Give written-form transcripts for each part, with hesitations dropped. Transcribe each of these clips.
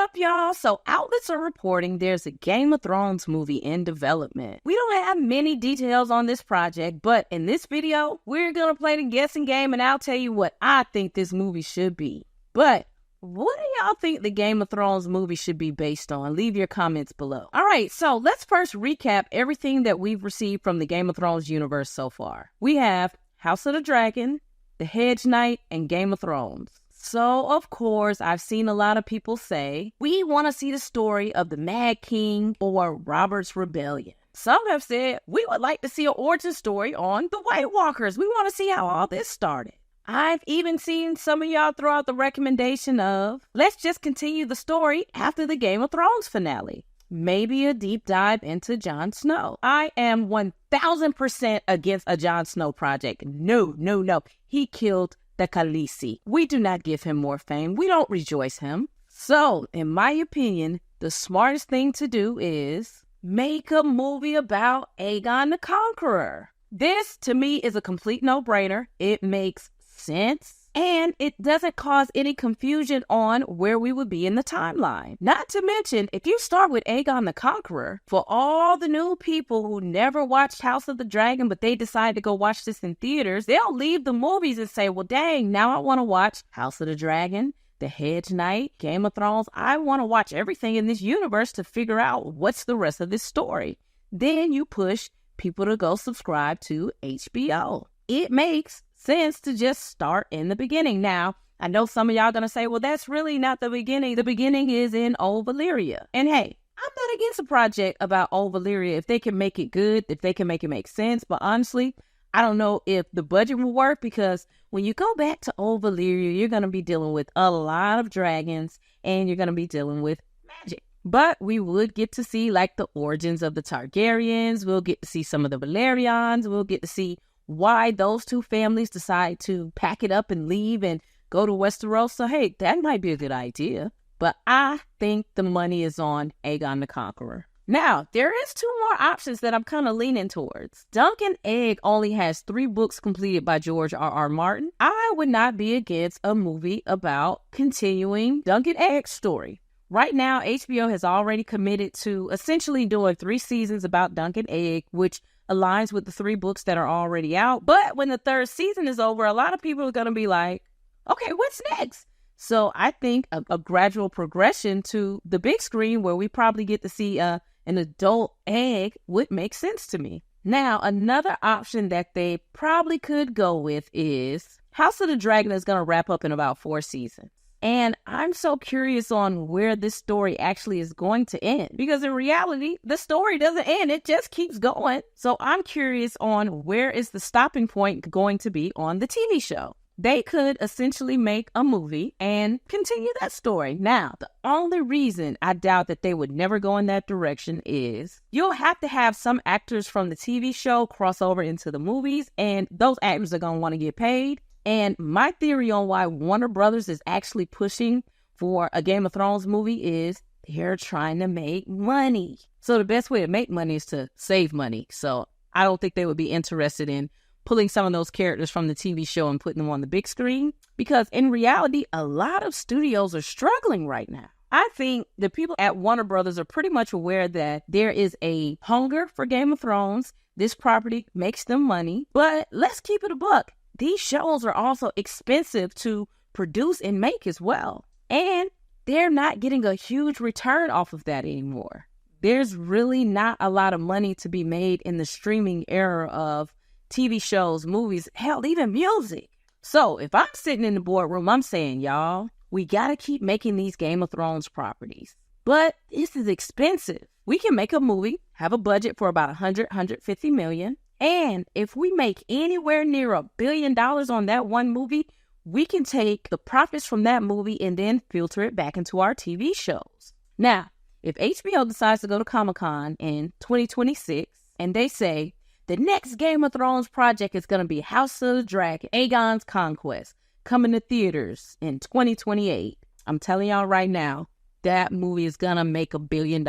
up, y'all? So outlets are reporting there's a Game of Thrones movie in development. We don't have many details on this project, but in this video, we're gonna play the guessing game and I'll tell you what I think this movie should be. But what do y'all think the Game of Thrones movie should be based on? Leave your comments below. All right, so let's first recap everything that we've received from the Game of Thrones universe so far. We have House of the Dragon, The Hedge Knight, and Game of Thrones. So, of course, I've seen a lot of people say, we want to see the story of the Mad King or Robert's Rebellion. Some have said, we would like to see an origin story on the White Walkers. We want to see how all this started. I've even seen some of y'all throw out the recommendation of, let's just continue the story after the Game of Thrones finale. Maybe a deep dive into Jon Snow. I am 1000% against a Jon Snow project. No. He killed the Khaleesi. We do not give him more fame. We don't rejoice him. So, in my opinion, the smartest thing to do is make a movie about Aegon the Conqueror. This, to me, is a complete no-brainer. It makes sense. And it doesn't cause any confusion on where we would be in the timeline. Not to mention, if you start with Aegon the Conqueror, for all the new people who never watched House of the Dragon, but they decide to go watch this in theaters, they'll leave the movies and say, well, dang, now I want to watch House of the Dragon, The Hedge Knight, Game of Thrones. I want to watch everything in this universe to figure out what's the rest of this story. Then you push people to go subscribe to HBO. It makes sense to just start in the beginning. Now, I know some of y'all gonna say, well, that's really not the beginning. The beginning is in Old Valyria. And hey, I'm not against a project about Old Valyria if they can make it good, if they can make it make sense. But honestly, I don't know if the budget will work, because when you go back to Old Valyria, you're gonna be dealing with a lot of dragons and you're gonna be dealing with magic. But we would get to see like the origins of the Targaryens. We'll get to see some of the Valerians. We'll get to see why those two families decide to pack it up and leave and go to Westeros. So, hey, that might be a good idea. But I think the money is on Aegon the Conqueror. Now, there is 2 more options that I'm kind of leaning towards. Dunk and Egg only has 3 books completed by George R.R. Martin. I would not be against a movie about continuing Dunk and Egg's story. Right now, HBO has already committed to essentially doing 3 seasons about Dunk and Egg, which aligns with the 3 books that are already out. But when the 3rd season is over, a lot of people are going to be like, okay, what's next? So I think a gradual progression to the big screen where we probably get to see an adult Egg would make sense to me. Now, another option that they probably could go with is House of the Dragon is going to wrap up in about 4 seasons. And I'm so curious on where this story actually is going to end. Because in reality, the story doesn't end. It just keeps going. So I'm curious on where is the stopping point going to be on the TV show. They could essentially make a movie and continue that story. Now, the only reason I doubt that they would never go in that direction is you'll have to have some actors from the TV show cross over into the movies. And those actors are going to want to get paid. And my theory on why Warner Brothers is actually pushing for a Game of Thrones movie is they're trying to make money. So the best way to make money is to save money. So I don't think they would be interested in pulling some of those characters from the TV show and putting them on the big screen. Because in reality, a lot of studios are struggling right now. I think the people at Warner Brothers are pretty much aware that there is a hunger for Game of Thrones. This property makes them money. But let's keep it a buck. These shows are also expensive to produce and make as well. And they're not getting a huge return off of that anymore. There's really not a lot of money to be made in the streaming era of TV shows, movies, hell, even music. So if I'm sitting in the boardroom, I'm saying, y'all, we got to keep making these Game of Thrones properties. But this is expensive. We can make a movie, have a budget for about $150 million. And if we make anywhere near $1 billion on that one movie, we can take the profits from that movie and then filter it back into our TV shows. Now, if HBO decides to go to Comic-Con in 2026 and they say the next Game of Thrones project is going to be House of the Dragon, Aegon's Conquest, coming to theaters in 2028, I'm telling y'all right now, that movie is going to make $1 billion.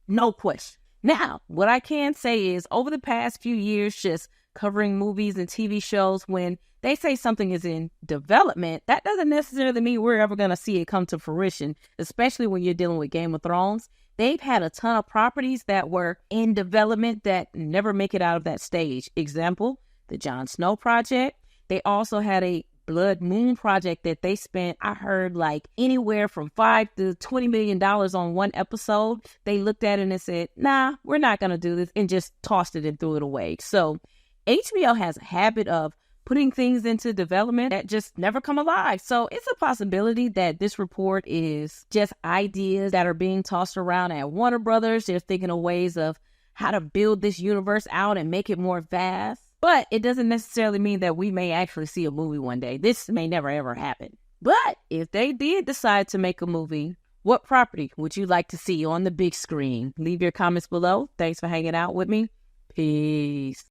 No question. Now, what I can say is over the past few years, just covering movies and TV shows, when they say something is in development, that doesn't necessarily mean we're ever going to see it come to fruition, especially when you're dealing with Game of Thrones. They've had a ton of properties that were in development that never make it out of that stage. Example, the Jon Snow project. They also had a Blood Moon project that they spent, I heard, like anywhere from $5 to $20 million on one episode. They looked at it and said, nah, we're not going to do this, and just tossed it and threw it away. So HBO has a habit of putting things into development that just never come alive. So it's a possibility that this report is just ideas that are being tossed around at Warner Brothers. They're thinking of ways of how to build this universe out and make it more vast. But it doesn't necessarily mean that we may actually see a movie one day. This may never, ever happen. But if they did decide to make a movie, what property would you like to see on the big screen? Leave your comments below. Thanks for hanging out with me. Peace.